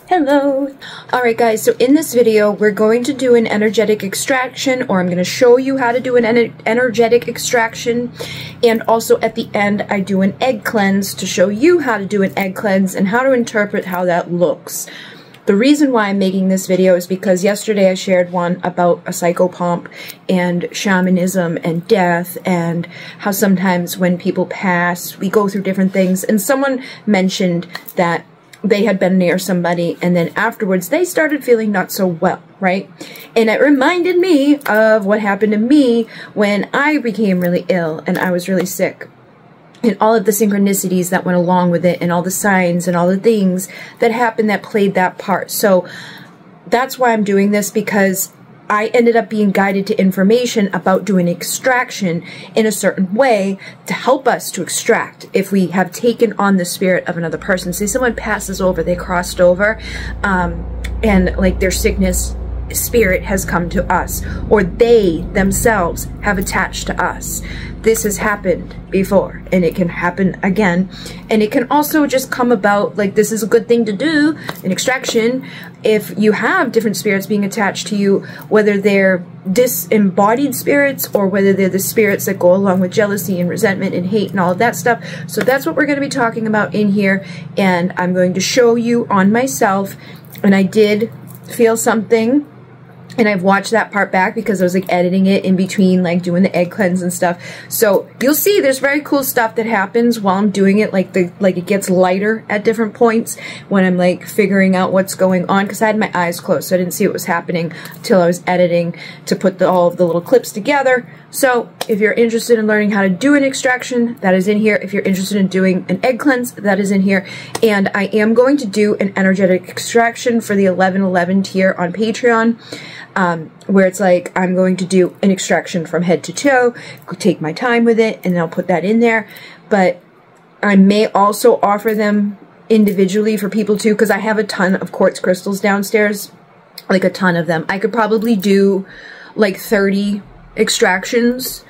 Hello! Alright guys, so in this video we're going to do an energetic extraction, or I'm going to show you how to do an energetic extraction, and also at the end I do an egg cleanse to show you how to do an egg cleanse and how to interpret how that looks. The reason why I'm making this video is because yesterday I shared one about a psychopomp and shamanism and death, and how sometimes when people pass we go through different things, and someone mentioned that they had been near somebody and then afterwards they started feeling not so well, right? And it reminded me of what happened to me when I became really ill and I was really sick, and all of the synchronicities that went along with it and all the signs and all the things that happened that played that part. So that's why I'm doing this, because I ended up being guided to information about doing extraction in a certain way to help us to extract if we have taken on the spirit of another person. Say someone passes over, they crossed over, and like their sickness spirit has come to us, or they themselves have attached to us. This has happened before and it can happen again, and it can also just come about, like, this is a good thing to do, an extraction, if you have different spirits being attached to you, whether they're disembodied spirits or whether they're the spirits that go along with jealousy and resentment and hate and all of that stuff. So that's what we're going to be talking about in here, and I'm going to show you on myself. And I did feel something, and I've watched that part back because I was like editing it in between, like doing the egg cleanse and stuff. So you'll see there's very cool stuff that happens while I'm doing it, like it gets lighter at different points when I'm like figuring out what's going on, because I had my eyes closed, so I didn't see what was happening until I was editing to put all of the little clips together. So if you're interested in learning how to do an extraction, that is in here. If you're interested in doing an egg cleanse, that is in here. And I am going to do an energetic extraction for the 1111 tier on Patreon, where it's like I'm going to do an extraction from head to toe, take my time with it, and I'll put that in there. But I may also offer them individually for people too, because I have a ton of quartz crystals downstairs, like a ton of them. I could probably do like 30 extractions,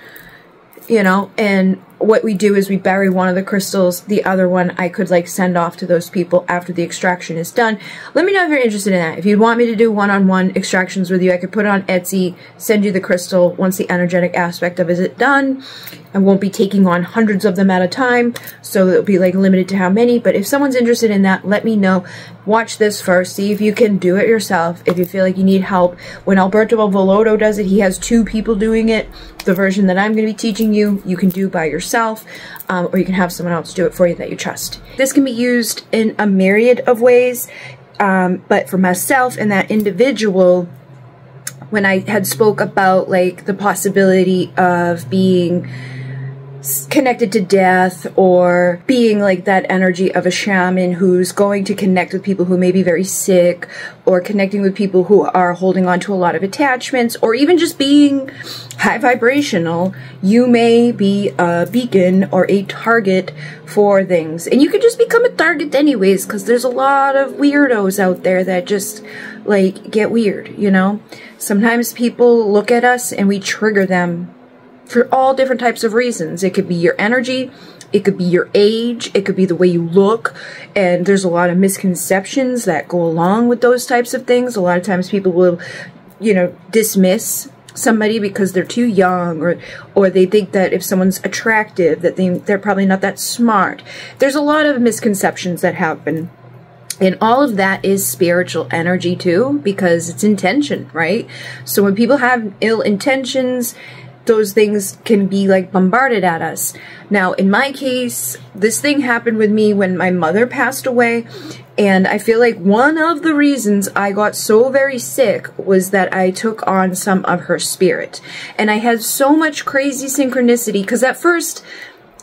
you know, and what we do is we bury one of the crystals, the other one I could like send off to those people after the extraction is done. Let me know if you're interested in that. If you want me to do one-on-one extractions with you, I could put it on Etsy, send you the crystal once the energetic aspect of it is done. I won't be taking on hundreds of them at a time, so it'll be like limited to how many. But if someone's interested in that, let me know. Watch this first, see if you can do it yourself. If you feel like you need help, when Alberto Volodo does it, he has 2 people doing it. The version that I'm going to be teaching you, you can do by yourself, or you can have someone else do it for you that you trust. This can be used in a myriad of ways, but for myself and that individual, when I had spoke about like the possibility of being connected to death, or being like that energy of a shaman who's going to connect with people who may be very sick, or connecting with people who are holding on to a lot of attachments, or even just being high vibrational, you may be a beacon or a target for things. And you can just become a target anyways, because there's a lot of weirdos out there that just like get weird, you know? Sometimes people look at us and we trigger them for all different types of reasons. It could be your energy, it could be your age, it could be the way you look, and there's a lot of misconceptions that go along with those types of things. A lot of times people will, you know, dismiss somebody because they're too young, or they think that if someone's attractive that they're probably not that smart. There's a lot of misconceptions that happen. And all of that is spiritual energy too, because it's intention, right? So when people have ill intentions, those things can be like bombarded at us. Now, in my case, this thing happened with me when my mother passed away, and I feel like one of the reasons I got so very sick was that I took on some of her spirit. And I had so much crazy synchronicity, because at first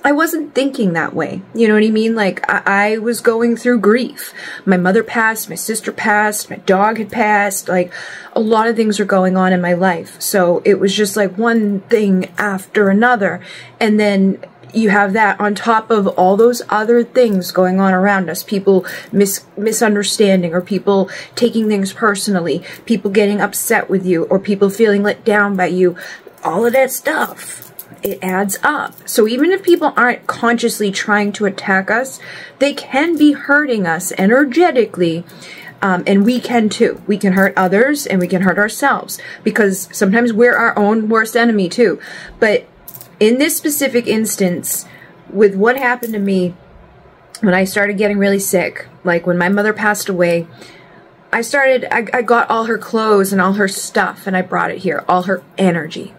I wasn't thinking that way. You know what I mean? Like, I was going through grief. My mother passed, my sister passed, my dog had passed. Like, a lot of things were going on in my life. So it was just like one thing after another. And then you have that on top of all those other things going on around us. People misunderstanding, or people taking things personally, people getting upset with you, or people feeling let down by you. All of that stuff, it adds up. So even if people aren't consciously trying to attack us, they can be hurting us energetically And we can too. We can hurt others and we can hurt ourselves, because sometimes we're our own worst enemy too. But in this specific instance, with what happened to me when I started getting really sick, like when my mother passed away, I got all her clothes and all her stuff and I brought it here, all her energy.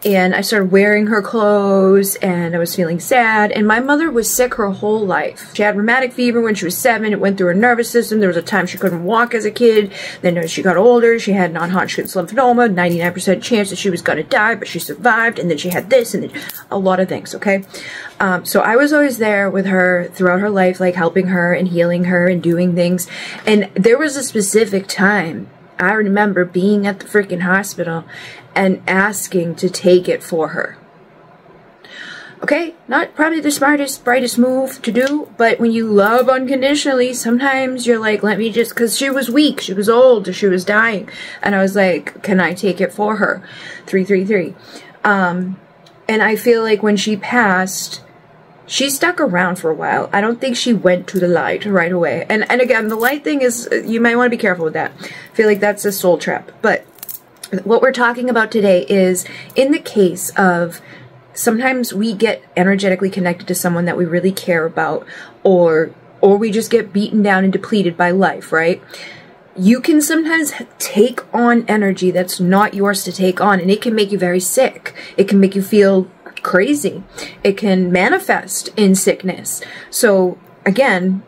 And I started wearing her clothes and I was feeling sad. And my mother was sick her whole life. She had rheumatic fever when she was 7. It went through her nervous system. There was a time she couldn't walk as a kid. Then as she got older, she had non-Hodgkin's lymphoma, 99% chance that she was going to die, but she survived. And then she had this and then a lot of things, okay? So I was always there with her throughout her life, like helping her and healing her and doing things. And there was a specific time I remember being at the freaking hospital and asking to take it for her. Okay, not probably the smartest, brightest move to do, but when you love unconditionally, sometimes you're like, let me just, because she was weak, she was old, she was dying, and I was like, can I take it for her? 333. And I feel like when she passed, she stuck around for a while. I don't think she went to the light right away. And again, the light thing is, you might want to be careful with that. I feel like that's a soul trap. But what we're talking about today is in the case of sometimes we get energetically connected to someone that we really care about, or we just get beaten down and depleted by life, right? You can sometimes take on energy that's not yours to take on, and it can make you very sick. It can make you feel crazy. It can manifest in sickness. So again,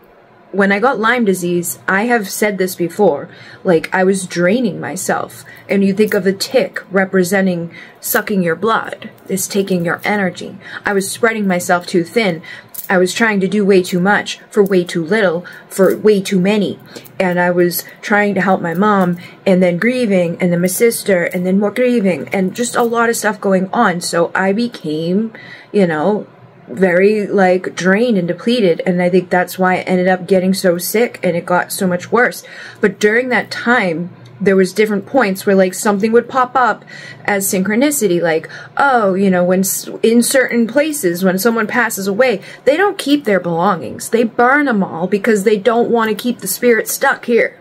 when I got Lyme disease, I have said this before, like I was draining myself. And you think of a tick representing sucking your blood, it's taking your energy. I was spreading myself too thin. I was trying to do way too much for way too little for way too many. And I was trying to help my mom and then grieving and then my sister and then more grieving and just a lot of stuff going on. So I became, you know, very like drained and depleted, and I think that's why I ended up getting so sick and it got so much worse. But during that time, there was different points where like something would pop up as synchronicity, like, oh, you know, when in certain places when someone passes away, they don't keep their belongings, they burn them all because they don't want to keep the spirit stuck here,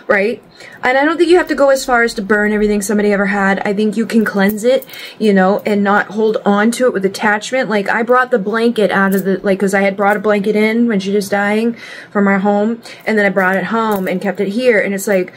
right? And I don't think you have to go as far as to burn everything somebody ever had. I think you can cleanse it, you know, and not hold on to it with attachment. Like I brought the blanket out of the, like, because I had brought a blanket in when she was dying from our home, and then I brought it home and kept it here, and it's like,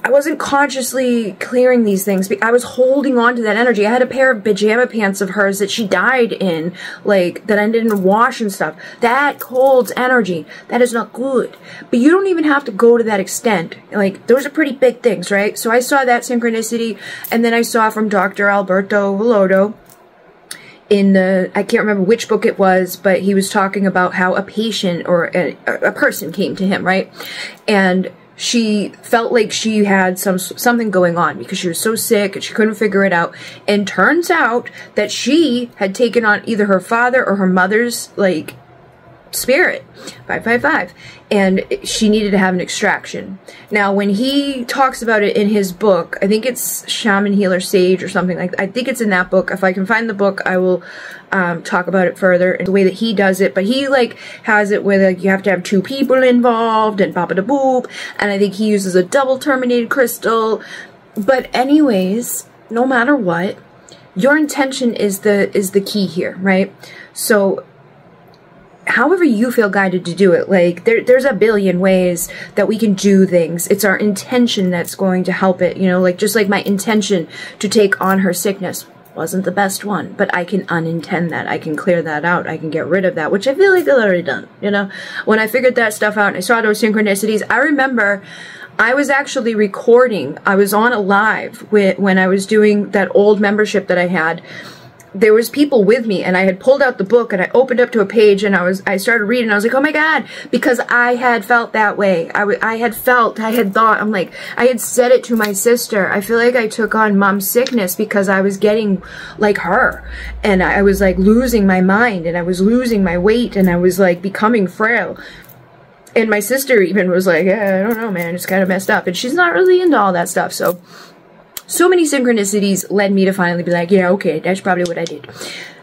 I wasn't consciously clearing these things. I was holding on to that energy. I had a pair of pajama pants of hers that she died in, like, that I didn't wash and stuff. That holds energy. That is not good. But you don't even have to go to that extent. Like, those are pretty big things, right? So I saw that synchronicity, and then I saw from Dr. Alberto Villoldo in the, I can't remember which book it was, but he was talking about how a patient or a person came to him, right? And she felt like she had something going on because she was so sick and she couldn't figure it out. And turns out that she had taken on either her father or her mother's, like, spirit, 555, and she needed to have an extraction. Now, when he talks about it in his book, I think it's Shaman Healer Sage or something like that. I think it's in that book. If I can find the book, I will talk about it further and the way that he does it. But he like has it where like you have to have 2 people involved and baba da boop, and I think he uses a double terminated crystal. But anyways, no matter what, your intention is the key here, right? So however you feel guided to do it, like there's a billion ways that we can do things. It's our intention that's going to help it, you know, like just like my intention to take on her sickness wasn't the best one, but I can unintend that. I can clear that out. I can get rid of that, which I feel like I've already done, you know. When I figured that stuff out and I saw those synchronicities, I remember I was actually recording. I was on a live when I was doing that old membership that I had. There was people with me, and I had pulled out the book and I opened up to a page and I started reading. I was like, oh my God, because I had felt that way. I had thought, I'm like, I had said it to my sister. I feel like I took on mom's sickness because I was getting like her, and I was like losing my mind, and I was losing my weight, and I was like becoming frail. And my sister even was like, yeah, I don't know, man, it's kind of messed up. And she's not really into all that stuff. So many synchronicities led me to finally be like, yeah, okay, that's probably what I did.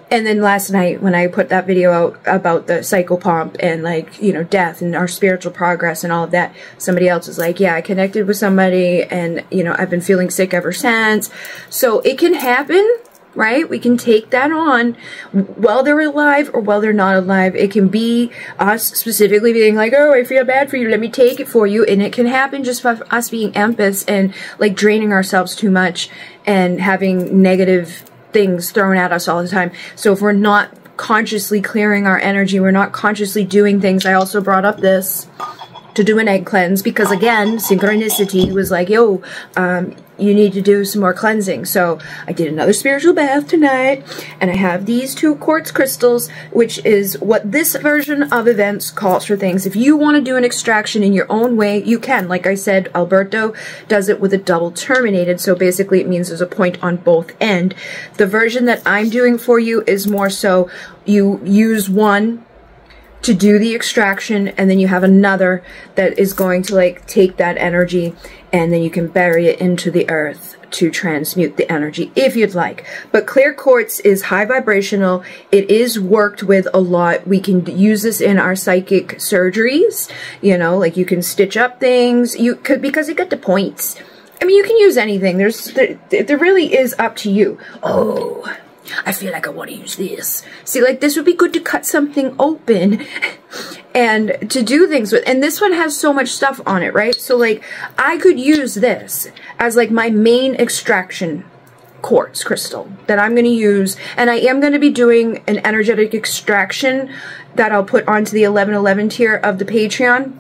And then last night when I put that video out about the psychopomp and like, you know, death and our spiritual progress and all of that, somebody else was like, yeah, I connected with somebody and, you know, I've been feeling sick ever since. So it can happen, right? We can take that on while they're alive or while they're not alive. It can be us specifically being like, oh, I feel bad for you, let me take it for you. And it can happen just by us being empaths and like draining ourselves too much and having negative things thrown at us all the time. So if we're not consciously clearing our energy, we're not consciously doing things. I also brought up this to do an egg cleanse because, again, synchronicity was like, yo, you need to do some more cleansing. So I did another spiritual bath tonight, and I have these 2 quartz crystals, which is what this version of events calls for things. If you want to do an extraction in your own way, you can. Like I said, Alberto does it with a double terminated, so basically it means there's a point on both end. The version that I'm doing for you is more so you use one to do the extraction, and then you have another that is going to like take that energy and then you can bury it into the earth to transmute the energy if you'd like. But clear quartz is high vibrational. It is worked with a lot. We can use this in our psychic surgeries, you know, like you can stitch up things, you could, because it got the points. I mean, you can use anything. There really is up to you. Oh, I feel like I want to use this. See, like this would be good to cut something open and to do things with. And this one has so much stuff on it, right? So like I could use this as like my main extraction quartz crystal that I'm going to use. And I am going to be doing an energetic extraction that I'll put onto the 1111 tier of the Patreon.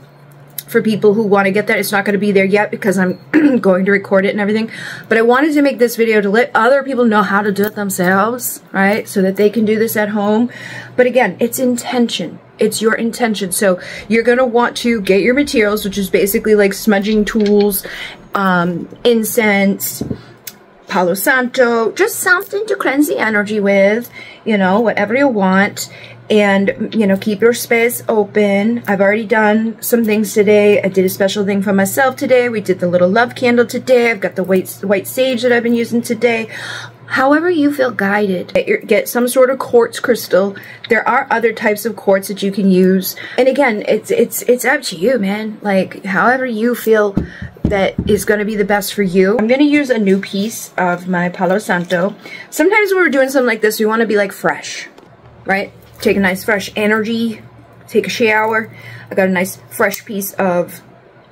For people who want to get that. It's not going to be there yet because I'm going to record it and everything. But I wanted to make this video to let other people know how to do it themselves, right? So that they can do this at home. But again, it's intention. It's your intention. So you're going to want to get your materials, which is basically like smudging tools, incense, Palo Santo, just something to cleanse the energy with, you know, whatever you want. And, you know, keep your space open. I've already done some things today. I did a special thing for myself today. We did the little love candle today. I've got the white sage that I've been using today. However you feel guided. Get some sort of quartz crystal. There are other types of quartz that you can use. And again, it's up to you, man. Like, however you feel that is going to be the best for you. I'm going to use a new piece of my Palo Santo. Sometimes when we're doing something like this, we want to be like fresh, right? Take a nice fresh energy, take a shower. I got a nice fresh piece of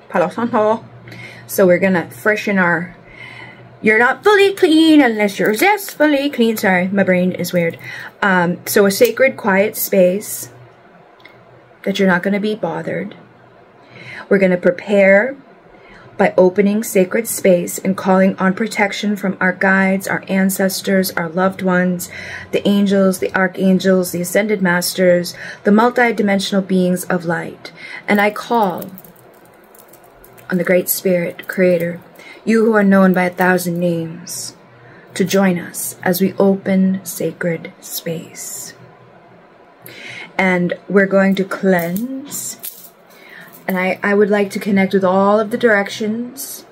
Palo Santo. So we're gonna freshen our, you're not fully clean unless you're zestfully clean. Sorry, my brain is weird. So a sacred quiet space that you're not gonna be bothered. We're gonna prepare by opening sacred space and calling on protection from our guides, our ancestors, our loved ones, the angels, the archangels, the ascended masters, the multi-dimensional beings of light. And I call on the Great Spirit, Creator, you who are known by 1,000 names, to join us as we open sacred space. And we're going to cleanse. And I would like to connect with all of the directions.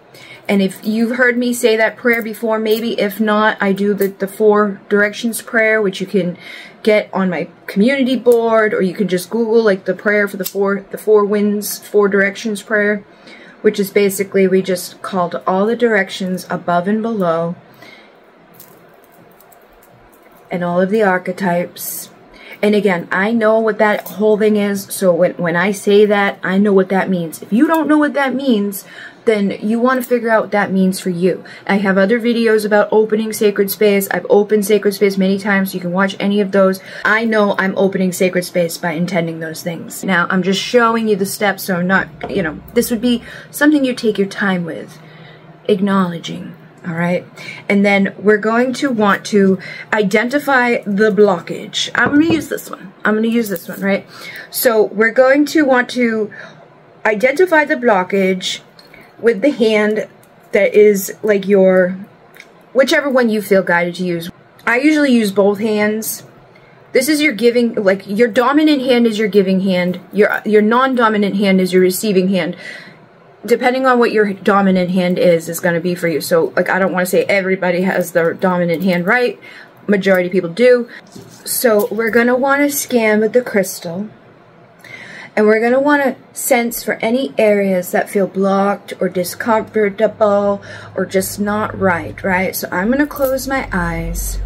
And if you've heard me say that prayer before, maybe if not, I do the 4 directions prayer, which you can get on my community board, or you can just Google like the prayer for the four winds, 4 directions prayer, which is basically we just called all the directions above and below, and all of the archetypes. And again, I know what that whole thing is, so when I say that, I know what that means. If you don't know what that means, then you want to figure out what that means for you. I have other videos about opening sacred space. I've opened sacred space many times, so you can watch any of those. I know I'm opening sacred space by intending those things. Now, I'm just showing you the steps, so I'm not, you know, this would be something you take your time with, acknowledging. All right, and then we're going to want to identify the blockage. I'm going to use this one. Right? So we're going to want to identify the blockage with the hand that is like your, whichever one you feel guided to use. I usually use both hands. This is your giving, like your dominant hand is your giving hand. Your non-dominant hand is your receiving hand. Depending on what your dominant hand is going to be for you. So, like, I don't want to say everybody has their dominant hand right. majority of people do. So we're going to want to scan with the crystal. And we're going to want to sense for any areas that feel blocked or discomfortable or just not right, right? So I'm going to close my eyes.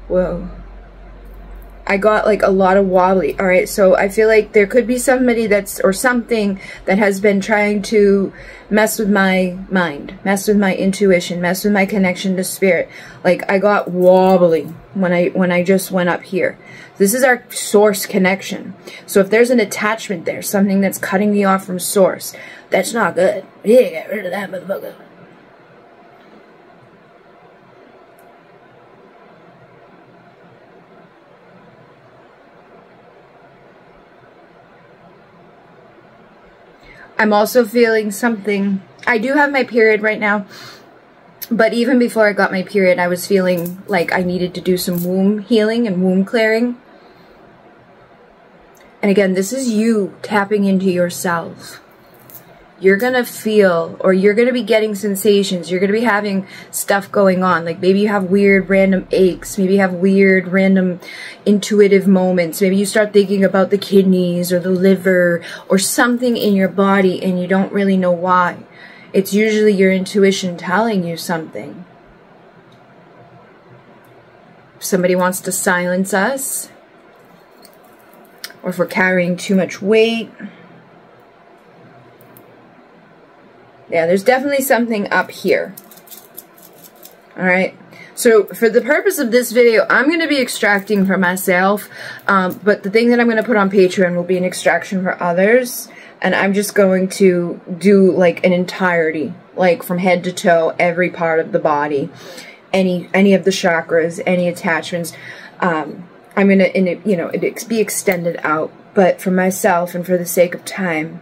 Whoa. I got like a lot of wobbly. All right, so I feel like there could be somebody that's, or something that has been trying to mess with my mind, mess with my intuition, mess with my connection to spirit. Like I got wobbly when I just went up here. This is our source connection. So if there's an attachment there, something that's cutting me off from source, that's not good. Yeah, get rid of that motherfucker. I'm also feeling something. I do have my period right now, but even before I got my period, I was feeling like I needed to do some womb healing and womb clearing. And again, this is you tapping into yourself. You're going to feel, or you're going to be getting sensations. You're going to be having stuff going on. Like maybe you have weird random aches. Maybe you have weird random intuitive moments. Maybe you start thinking about the kidneys or the liver or something in your body and you don't really know why. It's usually your intuition telling you something. If somebody wants to silence us, or if we're carrying too much weight. Yeah, there's definitely something up here. Alright, so for the purpose of this video, I'm going to be extracting for myself, but the thing that I'm going to put on Patreon will be an extraction for others, and I'm just going to do like an entirety, like from head to toe, every part of the body, any of the chakras, any attachments. I'm going to, you know, it be extended out, but for myself and for the sake of time,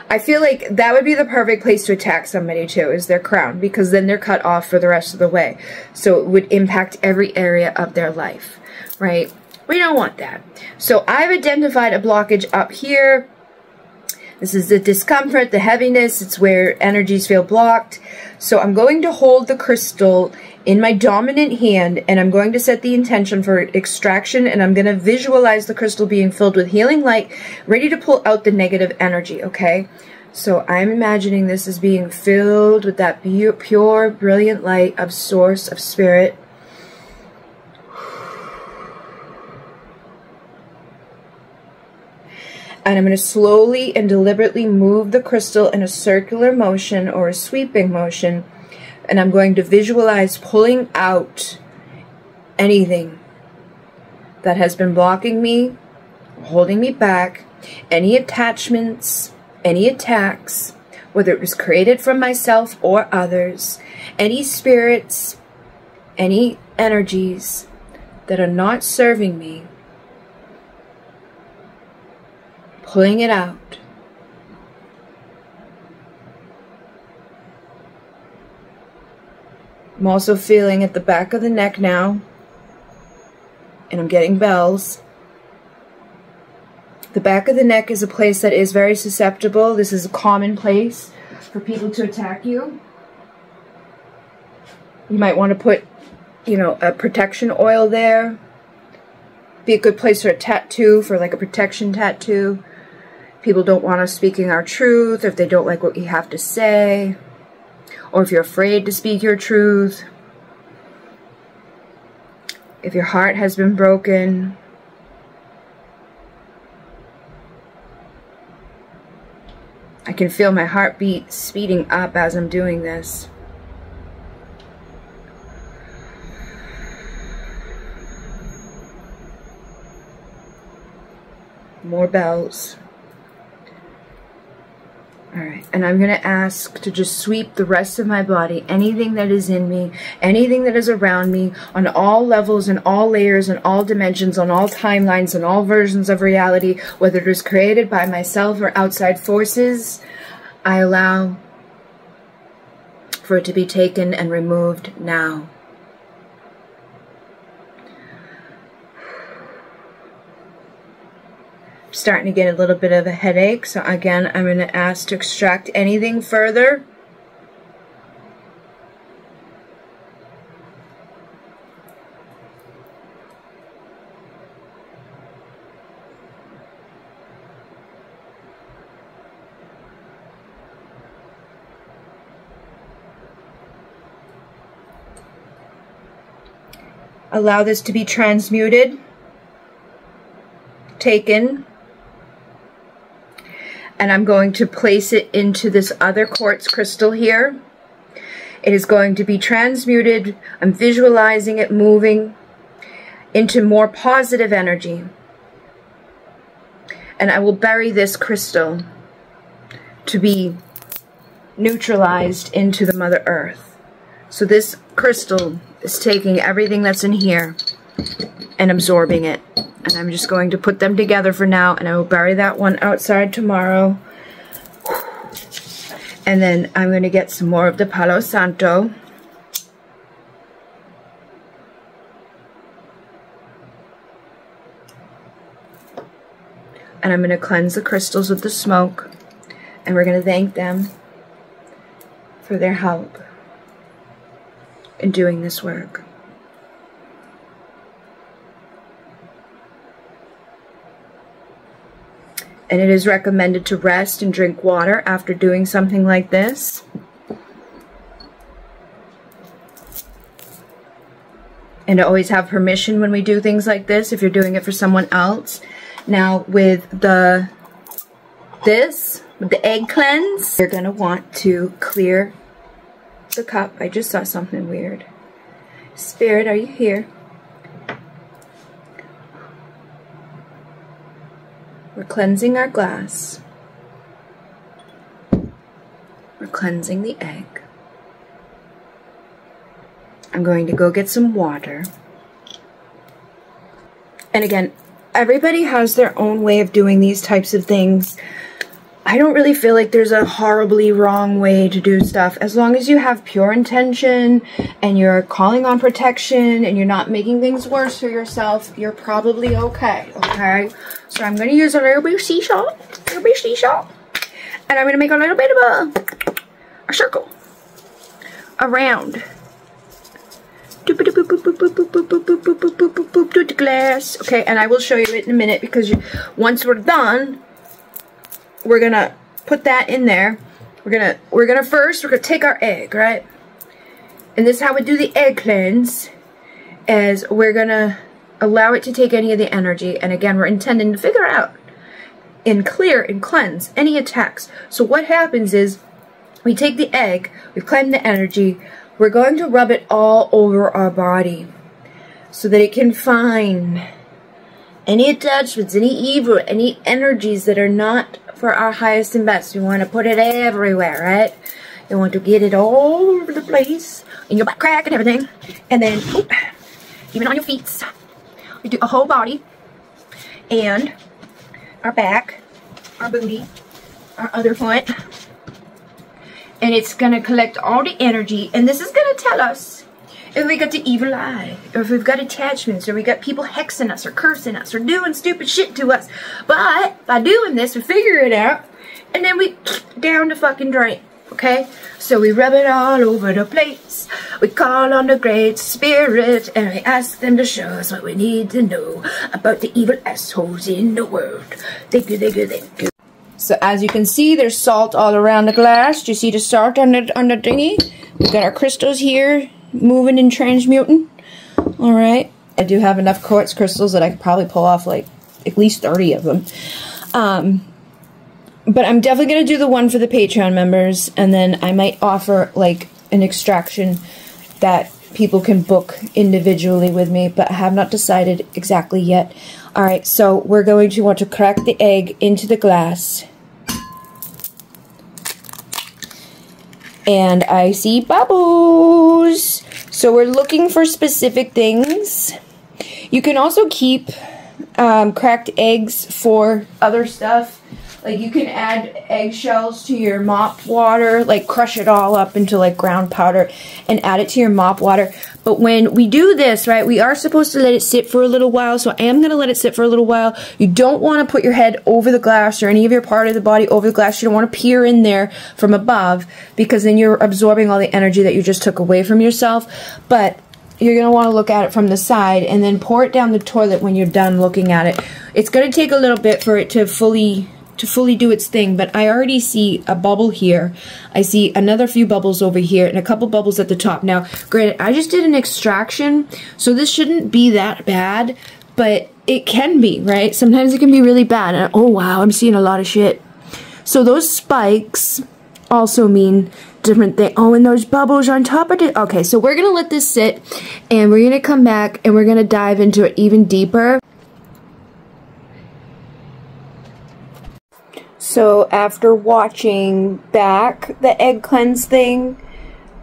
I feel like that would be the perfect place to attack somebody too, is their crown, because then they're cut off for the rest of the way. So it would impact every area of their life, right? We don't want that. So I've identified a blockage up here. This is the discomfort, the heaviness. It's where energies feel blocked. So I'm going to hold the crystal in my dominant hand, and I'm going to set the intention for extraction, and I'm going to visualize the crystal being filled with healing light, ready to pull out the negative energy, okay? So I'm imagining this as being filled with that pure, brilliant light of source, of spirit. And I'm going to slowly and deliberately move the crystal in a circular motion or a sweeping motion. And I'm going to visualize pulling out anything that has been blocking me, holding me back, any attachments, any attacks, whether it was created from myself or others, any spirits, any energies that are not serving me, pulling it out. I'm also feeling at the back of the neck now, and I'm getting bells. The back of the neck is a place that is very susceptible. This is a common place for people to attack you. You might want to put, you know, a protection oil there. Be a good place for a tattoo, for like a protection tattoo. People don't want us speaking our truth, if they don't like what you have to say, or if you're afraid to speak your truth, if your heart has been broken. I can feel my heartbeat speeding up as I'm doing this. More bells. Alright, and I'm going to ask to just sweep the rest of my body, anything that is in me, anything that is around me, on all levels and all layers and all dimensions, on all timelines and all versions of reality, whether it was created by myself or outside forces. I allow for it to be taken and removed now. Starting to get a little bit of a headache, so again I'm going to ask to extract anything further. allow this to be transmuted, taken, and I'm going to place it into this other quartz crystal here. It is going to be transmuted. I'm visualizing it moving into more positive energy. And I will bury this crystal to be neutralized into the Mother Earth. So this crystal is taking everything that's in here and absorbing it. And I'm just going to put them together for now, and I will bury that one outside tomorrow. And then I'm going to get some more of the Palo Santo. And I'm going to cleanse the crystals with the smoke. And we're going to thank them for their help in doing this work. And it is recommended to rest and drink water after doing something like this. And to always have permission when we do things like this if you're doing it for someone else. Now with the egg cleanse, you're going to want to clear the cup. I just saw something weird. Spirit, are you here? We're cleansing our glass. We're cleansing the egg. I'm going to go get some water. And again, everybody has their own way of doing these types of things. I don't really feel like there's a horribly wrong way to do stuff. As long as you have pure intention and you're calling on protection and you're not making things worse for yourself, you're probably okay, okay? So I'm going to use a little bit of sea salt, and I'm going to make a little bit of a circle around. To the glass. Okay, and I will show you it in a minute, because once we're done, we're gonna put that in there. We're gonna first take our egg, right? And this is how we do the egg cleanse, is we're gonna allow it to take any of the energy, and again we're intending to figure out and clear and cleanse any attacks. So what happens is we take the egg, we cleanse the energy, we're going to rub it all over our body so that it can find any attachments, any evil, any energies that are not for our highest and best. You want to put it everywhere, right? You want to get it all over the place, in your back crack and everything. And then, even on your feet. We do a whole body, and our back, our booty, our other foot. And it's going to collect all the energy, and this is going to tell us if we got the evil eye, or if we've got attachments, or we got people hexing us, or cursing us, or doing stupid shit to us. But by doing this, we figure it out, and then we down the fucking drain, okay? So we rub it all over the place. We call on the Great Spirit, and we ask them to show us what we need to know about the evil assholes in the world. Thank you, thank you, thank you. So as you can see, there's salt all around the glass. Do you see the salt on the thingy? We've got our crystals here, moving and transmuting. All right. I do have enough quartz crystals that I could probably pull off like at least 30 of them. But I'm definitely going to do the one for the Patreon members, and then I might offer like an extraction that people can book individually with me, but I have not decided exactly yet. All right, so we're going to want to crack the egg into the glass. And I see bubbles. So we're looking for specific things. You can also keep cracked eggs for other stuff. Like you can add eggshells to your mop water, like crush it all up into like ground powder and add it to your mop water. But when we do this, right, we are supposed to let it sit for a little while. So I am going to let it sit for a little while. You don't want to put your head over the glass or any of your part of the body over the glass. You don't want to peer in there from above, because then you're absorbing all the energy that you just took away from yourself. But you're going to want to look at it from the side and then pour it down the toilet when you're done looking at it. It's going to take a little bit for it to fully to fully do its thing, but I already see a bubble here. I see another few bubbles over here and a couple bubbles at the top. Now, granted, I just did an extraction, so this shouldn't be that bad, but it can be, right? Sometimes it can be really bad. And, oh wow, I'm seeing a lot of shit. So those spikes also mean different things. Oh, and those bubbles on top of it. Okay, so we're gonna let this sit, and we're gonna come back, and we're gonna dive into it even deeper. So after watching back the egg cleanse thing,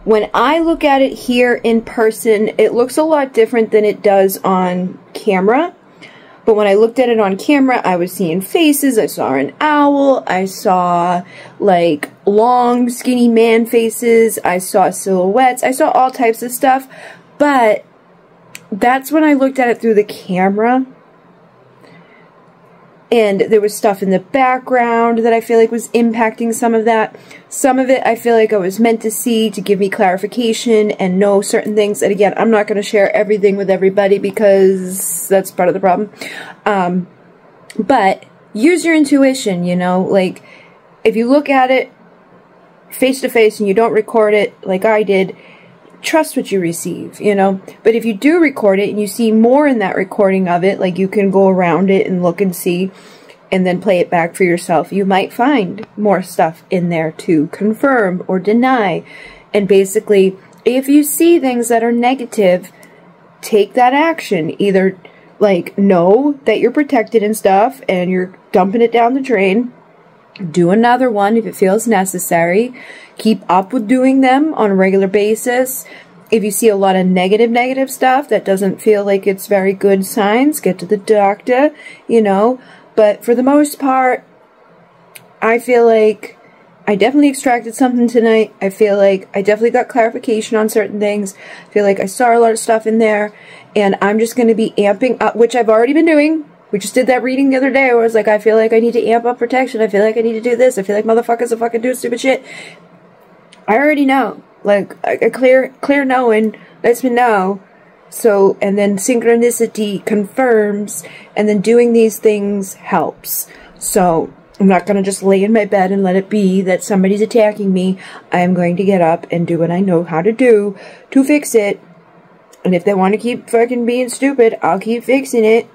when I look at it here in person, it looks a lot different than it does on camera. But when I looked at it on camera, I was seeing faces. I saw an owl. I saw like long, skinny man faces. I saw silhouettes. I saw all types of stuff. But that's when I looked at it through the camera. And there was stuff in the background that I feel like was impacting some of that. Some of it I feel like I was meant to see to give me clarification and know certain things. And again, I'm not going to share everything with everybody because that's part of the problem. But use your intuition, you know. Like, if you look at it face to face and you don't record it like I did, trust what you receive, you know. But if you do record it and you see more in that recording of it, like you can go around it and look and see and then play it back for yourself, you might find more stuff in there to confirm or deny. And basically, if you see things that are negative, take that action. Either like know that you're protected and stuff and you're dumping it down the drain. Do another one if it feels necessary. Keep up with doing them on a regular basis. If you see a lot of negative stuff that doesn't feel like it's very good signs, get to the doctor, you know. But for the most part, I feel like I definitely extracted something tonight. I feel like I definitely got clarification on certain things. I feel like I saw a lot of stuff in there. And I'm just going to be amping up, which I've already been doing. We just did that reading the other day where I was like, I feel like I need to amp up protection. I feel like I need to do this. I feel like motherfuckers are fucking doing stupid shit. I already know. Like, a clear knowing lets me know. So, and then synchronicity confirms, and then doing these things helps. So, I'm not going to just lay in my bed and let it be that somebody's attacking me. I am going to get up and do what I know how to do to fix it. And if they want to keep fucking being stupid, I'll keep fixing it.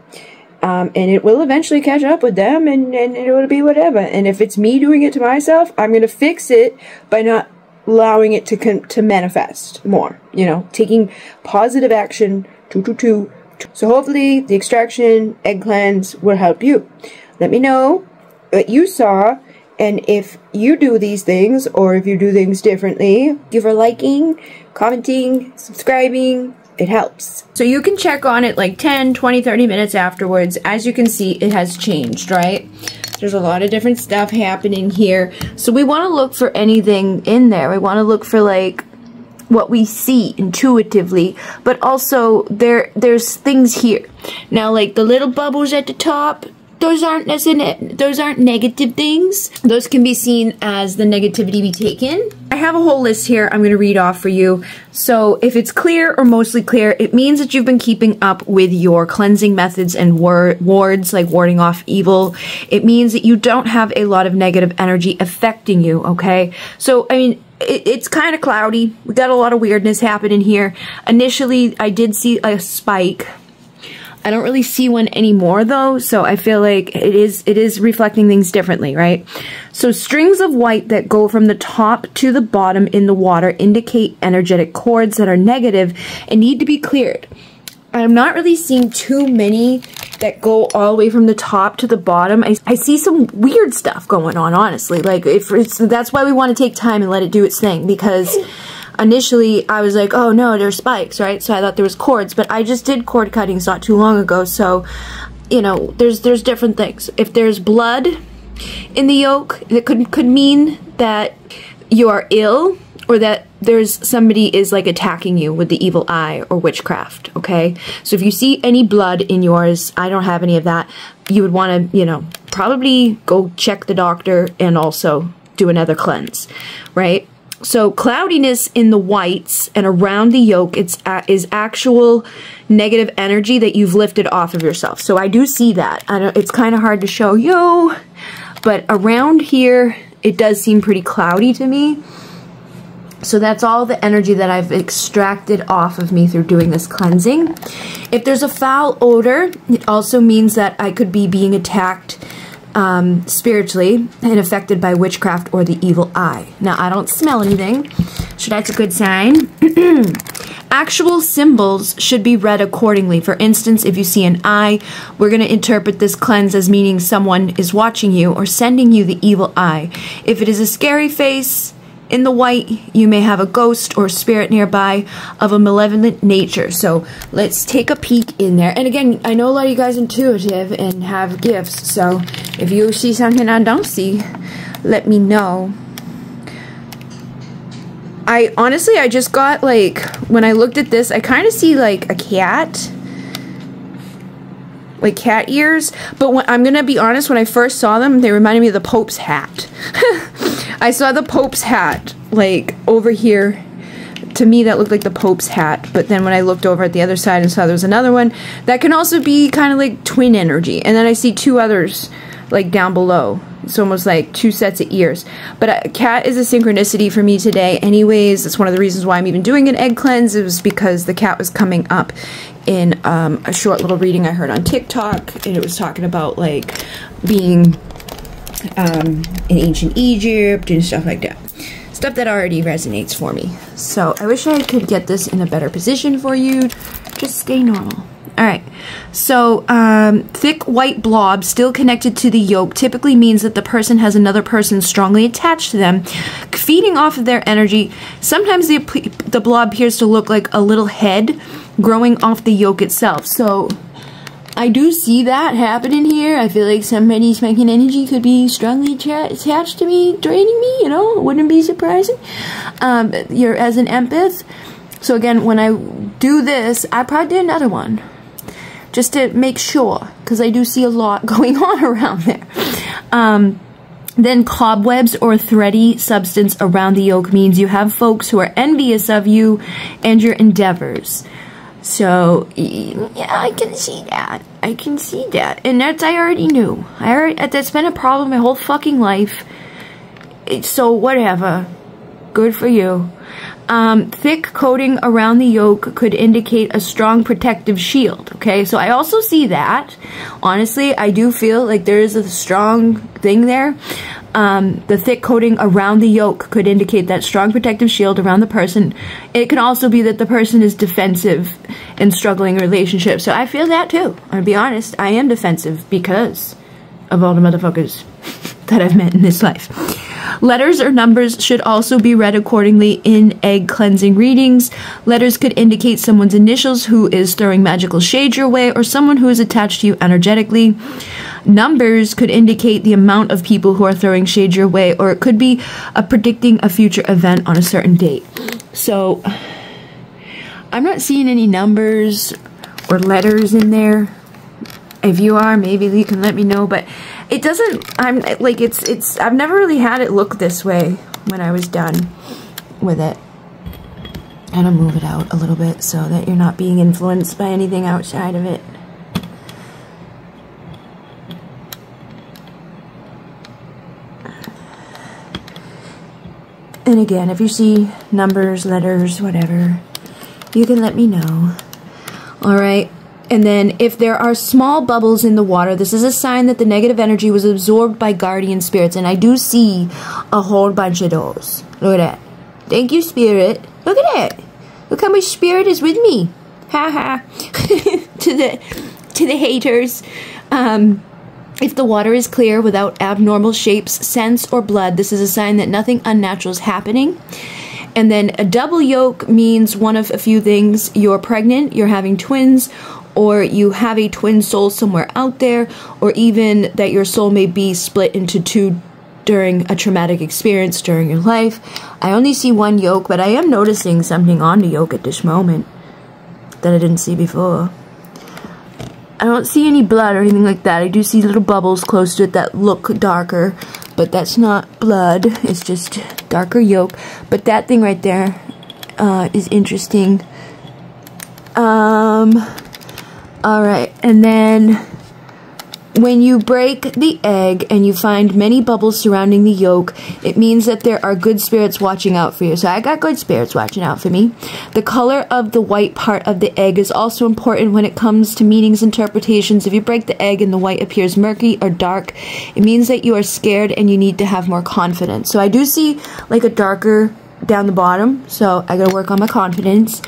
And it will eventually catch up with them, and it will be whatever. And if it's me doing it to myself, I'm going to fix it by not allowing it to manifest more. You know, taking positive action. So hopefully the extraction, egg cleanse will help you. Let me know what you saw, and if you do these things, or if you do things differently. Give her liking, commenting, subscribing. It helps. So you can check on it like 10, 20, 30 minutes afterwards. As you can see, it has changed, right? There's a lot of different stuff happening here. So we want to look for anything in there. We want to look for like what we see intuitively, but also there's things here. Now, like the little bubbles at the top, those aren't negative things. Those can be seen as the negativity be taken. I have a whole list here I'm going to read off for you. So if it's clear or mostly clear, it means that you've been keeping up with your cleansing methods and wards, like warding off evil. It means that you don't have a lot of negative energy affecting you, okay? So, I mean, it's kind of cloudy. We got a lot of weirdness happening here. Initially, I did see a spike. I don't really see one anymore though, so I feel like it is reflecting things differently, right? So strings of white that go from the top to the bottom in the water indicate energetic cords that are negative and need to be cleared. I'm not really seeing too many that go all the way from the top to the bottom. I see some weird stuff going on, honestly. Like, that's why we want to take time and let it do its thing, because initially, I was like, oh no, there's spikes, right? So I thought there was cords, but I just did cord cuttings not too long ago, so, you know, there's different things. If there's blood in the yolk, it could mean that you are ill, or that somebody is like attacking you with the evil eye or witchcraft, okay? So if you see any blood in yours, I don't have any of that, you would want to, you know, probably go check the doctor and also do another cleanse, right? So cloudiness in the whites and around the yolk is actual negative energy that you've lifted off of yourself. So I do see that. I know it's kind of hard to show you, but around here, it does seem pretty cloudy to me. So that's all the energy that I've extracted off of me through doing this cleansing. If there's a foul odor, it also means that I could be being attacked spiritually and affected by witchcraft or the evil eye. Now, I don't smell anything, so that's a good sign. Actual symbols should be read accordingly. For instance, if you see an eye, we're going to interpret this cleanse as meaning someone is watching you or sending you the evil eye. If it is a scary face, in the white, you may have a ghost or spirit nearby of a malevolent nature. So let's take a peek in there. And again, I know a lot of you guys are intuitive and have gifts. So if you see something I don't see, let me know. I just got, like, when I looked at this, I kind of see like a cat. Like cat ears. But when, I'm going to be honest, when I first saw them, they reminded me of the Pope's hat. I saw the Pope's hat, like, over here. To me, that looked like the Pope's hat. But then when I looked over at the other side and saw there was another one, that can also be kind of like twin energy. And then I see two others, like, down below. It's almost like two sets of ears. But a cat is a synchronicity for me today. Anyways, that's one of the reasons why I'm even doing an egg cleanse. It was because the cat was coming up in a short little reading I heard on TikTok. And it was talking about, like, being in ancient Egypt and stuff like that. Stuff that already resonates for me. So I wish I could get this in a better position for you. Just stay normal. Alright, so thick white blob still connected to the yolk typically means that the person has another person strongly attached to them, feeding off of their energy. Sometimes the blob appears to look like a little head growing off the yolk itself. So I do see that happening here. I feel like somebody's making energy could be strongly attached to me, draining me, you know, it wouldn't be surprising. You're as an empath. So again, when I do this, I probably do another one. Just to make sure, because I do see a lot going on around there. Then cobwebs or thready substance around the yolk means you have folks who are envious of you and your endeavors. So, yeah, I can see that. I can see that. And that's, I already knew. That's been a problem my whole fucking life. So, whatever. Good for you. Thick coating around the yolk could indicate a strong protective shield, okay? So I also see that. Honestly, I do feel like there is a strong thing there. The thick coating around the yolk could indicate that strong protective shield around the person. It can also be that the person is defensive in struggling relationships. So I feel that too. I'll be honest, I am defensive because of all the motherfuckers that I've met in this life. Letters or numbers should also be read accordingly in egg cleansing readings. Letters could indicate someone's initials who is throwing magical shade your way or someone who is attached to you energetically. Numbers could indicate the amount of people who are throwing shade your way, or it could be predicting a future event on a certain date. So, I'm not seeing any numbers or letters in there. If you are, maybe you can let me know, but it doesn't, I've never really had it look this way when I was done with it. And I'll move it out a little bit so that you're not being influenced by anything outside of it. And again, if you see numbers, letters, whatever, you can let me know. Alright. And then, if there are small bubbles in the water, this is a sign that the negative energy was absorbed by guardian spirits. And I do see a whole bunch of those. Look at that. Thank you, Spirit. Look at that. Look how much Spirit is with me. Ha ha. to the haters. If the water is clear without abnormal shapes, scents, or blood, this is a sign that nothing unnatural is happening. And then a double yolk means one of a few things. You're pregnant, you're having twins, or you have a twin soul somewhere out there, or even that your soul may be split into two during a traumatic experience during your life. I only see one yolk, but I am noticing something on the yolk at this moment that I didn't see before. I don't see any blood or anything like that. I do see little bubbles close to it that look darker, but that's not blood. It's just darker yolk. But that thing right there is interesting. Alright, and then When you break the egg and you find many bubbles surrounding the yolk, it means that there are good spirits watching out for you. So I got good spirits watching out for me. The color of the white part of the egg is also important when it comes to meanings interpretations. If you break the egg and the white appears murky or dark, it means that you are scared and you need to have more confidence. So I do see like a darker down the bottom, so I gotta work on my confidence.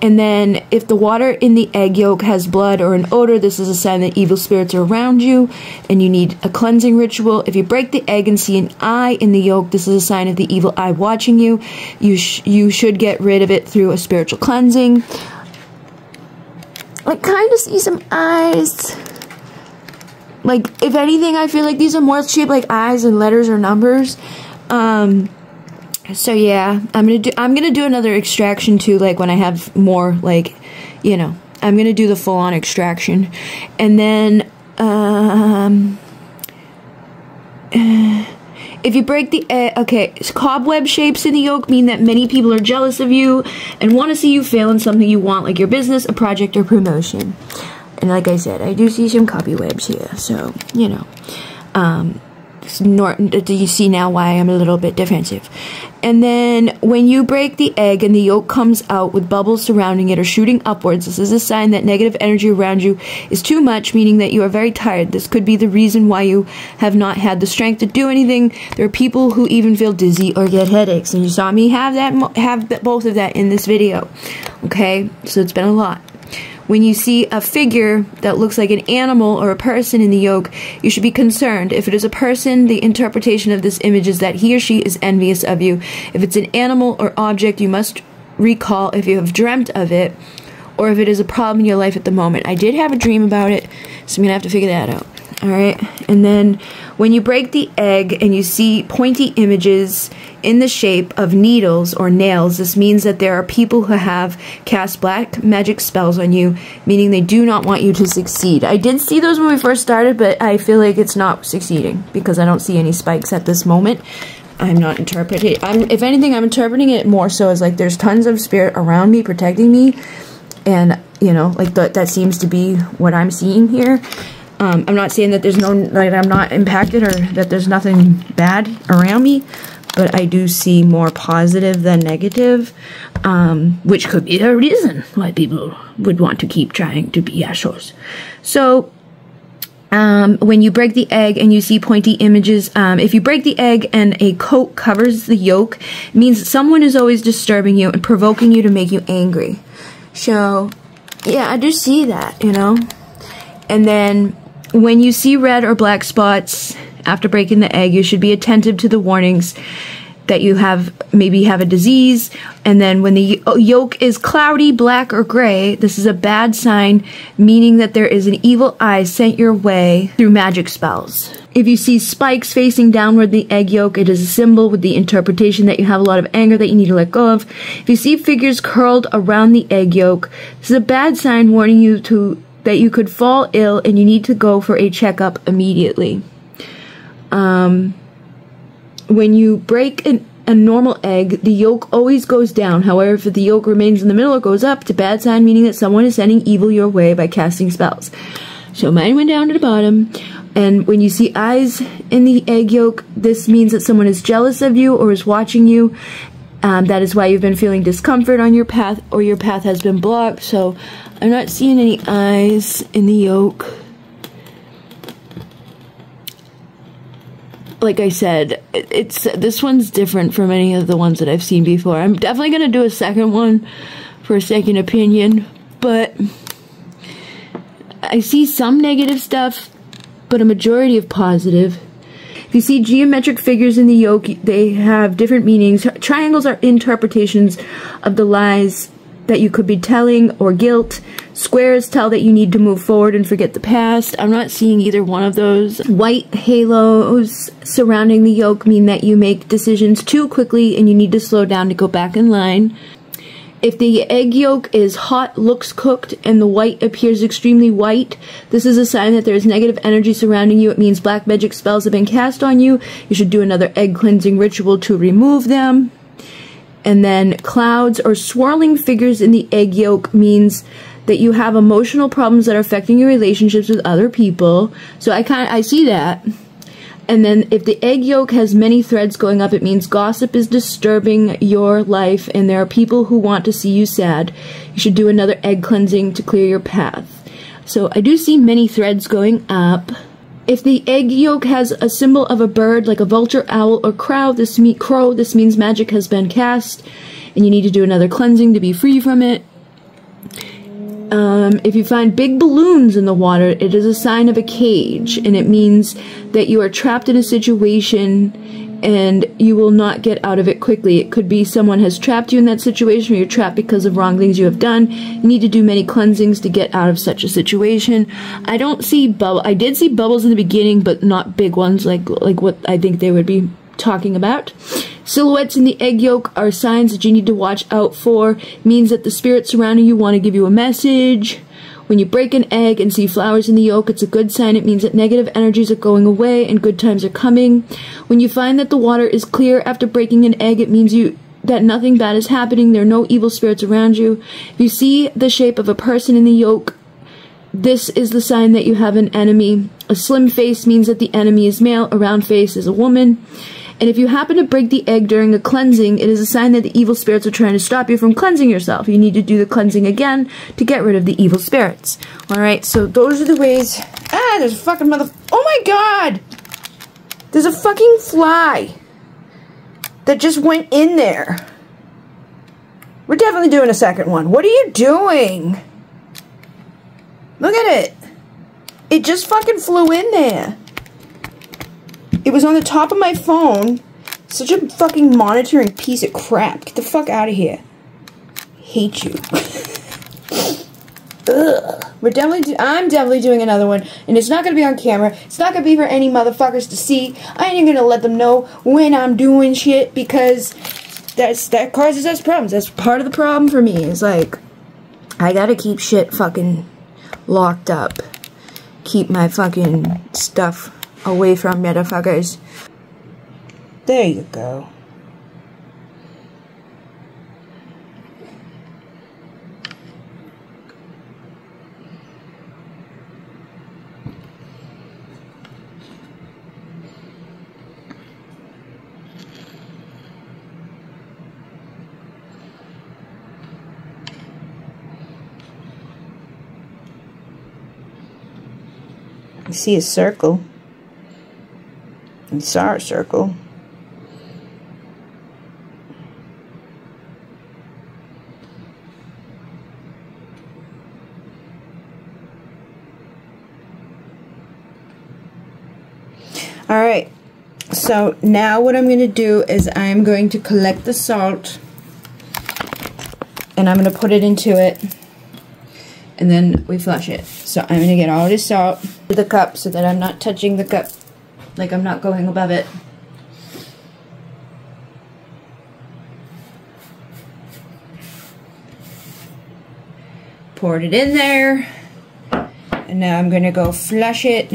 And then if the water in the egg yolk has blood or an odor, this is a sign that evil spirits are around you and you need a cleansing ritual. If you break the egg and see an eye in the yolk, this is a sign of the evil eye watching you. You should get rid of it through a spiritual cleansing. I kind of see some eyes. Like, if anything, I feel like these are more shaped like eyes and letters or numbers. So yeah, I'm gonna do another extraction too, like when I have more, like, you know, I'm gonna do the full-on extraction. And then if you break the egg, okay, cobweb shapes in the yolk mean that many people are jealous of you and want to see you fail in something you want, like your business, a project, or promotion. And like I said, I do see some cobwebs here, so, you know, do you see now why I'm a little bit defensive? And then when you break the egg and the yolk comes out with bubbles surrounding it or shooting upwards, this is a sign that negative energy around you is too much, meaning that you are very tired. This could be the reason why you have not had the strength to do anything. There are people who even feel dizzy or get headaches, and you saw me have both of that in this video. Okay, so it's been a lot. When you see a figure that looks like an animal or a person in the yolk, you should be concerned. If it is a person, the interpretation of this image is that he or she is envious of you. If it's an animal or object, you must recall if you have dreamt of it, or if it is a problem in your life at the moment. I did have a dream about it, so I'm going to have to figure that out. Alright, and then when you break the egg and you see pointy images in the shape of needles or nails, this means that there are people who have cast black magic spells on you, meaning they do not want you to succeed. I did see those when we first started, but I feel like it's not succeeding because I don't see any spikes at this moment. I'm not interpreting. If anything, I'm interpreting it more so as like there's tons of spirit around me protecting me, and you know, like that seems to be what I'm seeing here. I'm not saying that there's no, like, I'm not impacted or that there's nothing bad around me, but I do see more positive than negative, which could be a reason why people would want to keep trying to be assholes. So, when you break the egg and you see pointy images, if you break the egg and a coat covers the yolk, it means that someone is always disturbing you and provoking you to make you angry. So, yeah, I do see that, you know. And then when you see red or black spots after breaking the egg, you should be attentive to the warnings that you maybe have a disease. And then when the yolk is cloudy, black, or gray, this is a bad sign, meaning that there is an evil eye sent your way through magic spells. If you see spikes facing downward the egg yolk, it is a symbol with the interpretation that you have a lot of anger that you need to let go of. If you see figures curled around the egg yolk, this is a bad sign warning you that you could fall ill and you need to go for a checkup immediately. When you break a normal egg, the yolk always goes down. However, if the yolk remains in the middle or goes up, it's a bad sign, meaning that someone is sending evil your way by casting spells. So mine went down to the bottom. And when you see eyes in the egg yolk, this means that someone is jealous of you or is watching you. That is why you've been feeling discomfort on your path, or your path has been blocked. So I'm not seeing any eyes in the yolk. Like I said, this one's different from any of the ones that I've seen before. I'm definitely going to do a second one for a second opinion, but I see some negative stuff, but a majority of positive. If you see geometric figures in the yolk, they have different meanings. Triangles are interpretations of the lies that you could be telling or guilt. Squares tell that you need to move forward and forget the past. I'm not seeing either one of those. White halos surrounding the yolk mean that you make decisions too quickly and you need to slow down to go back in line. If the egg yolk is hot, looks cooked, and the white appears extremely white, this is a sign that there is negative energy surrounding you. It means black magic spells have been cast on you. You should do another egg cleansing ritual to remove them. And then clouds or swirling figures in the egg yolk means that you have emotional problems that are affecting your relationships with other people. So I see that. And then if the egg yolk has many threads going up, it means gossip is disturbing your life and there are people who want to see you sad. You should do another egg cleansing to clear your path. So I do see many threads going up. If the egg yolk has a symbol of a bird like a vulture, owl, or crow, this means magic has been cast and you need to do another cleansing to be free from it. If you find big balloons in the water, it is a sign of a cage, and it means that you are trapped in a situation and you will not get out of it quickly. It could be someone has trapped you in that situation, or you're trapped because of wrong things you have done. You need to do many cleansings to get out of such a situation. I don't see bubbles. I did see bubbles in the beginning, but not big ones like what I think they would be talking about. Silhouettes in the egg yolk are signs that you need to watch out for. It means that the spirits surrounding you want to give you a message. When you break an egg and see flowers in the yolk, it's a good sign. It means that negative energies are going away and good times are coming. When you find that the water is clear after breaking an egg, it means that nothing bad is happening. There are no evil spirits around you. If you see the shape of a person in the yolk, this is the sign that you have an enemy. A slim face means that the enemy is male. A round face is a woman. And if you happen to break the egg during a cleansing, it is a sign that the evil spirits are trying to stop you from cleansing yourself. You need to do the cleansing again to get rid of the evil spirits. Alright, so those are the ways. Ah, there's a fucking oh my god! There's a fucking fly that just went in there. We're definitely doing a second one. What are you doing? Look at it. It just fucking flew in there. It was on the top of my phone. Such a fucking monitoring piece of crap. Get the fuck out of here. Hate you. Ugh. I'm definitely doing another one. And it's not going to be on camera. It's not going to be for any motherfuckers to see. I ain't going to let them know when I'm doing shit. Because that causes us problems. That's part of the problem for me. Is like, I got to keep shit fucking locked up. Keep my fucking stuff away from motherfuckers. There you go. You see a circle. You saw a circle. Alright, so now what I'm going to do is I'm going to collect the salt and I'm going to put it into it and then we flush it. So I'm going to get all this salt to the cup so that I'm not touching the cup. Like I'm not going above it. Poured it in there. And now I'm going to go flush it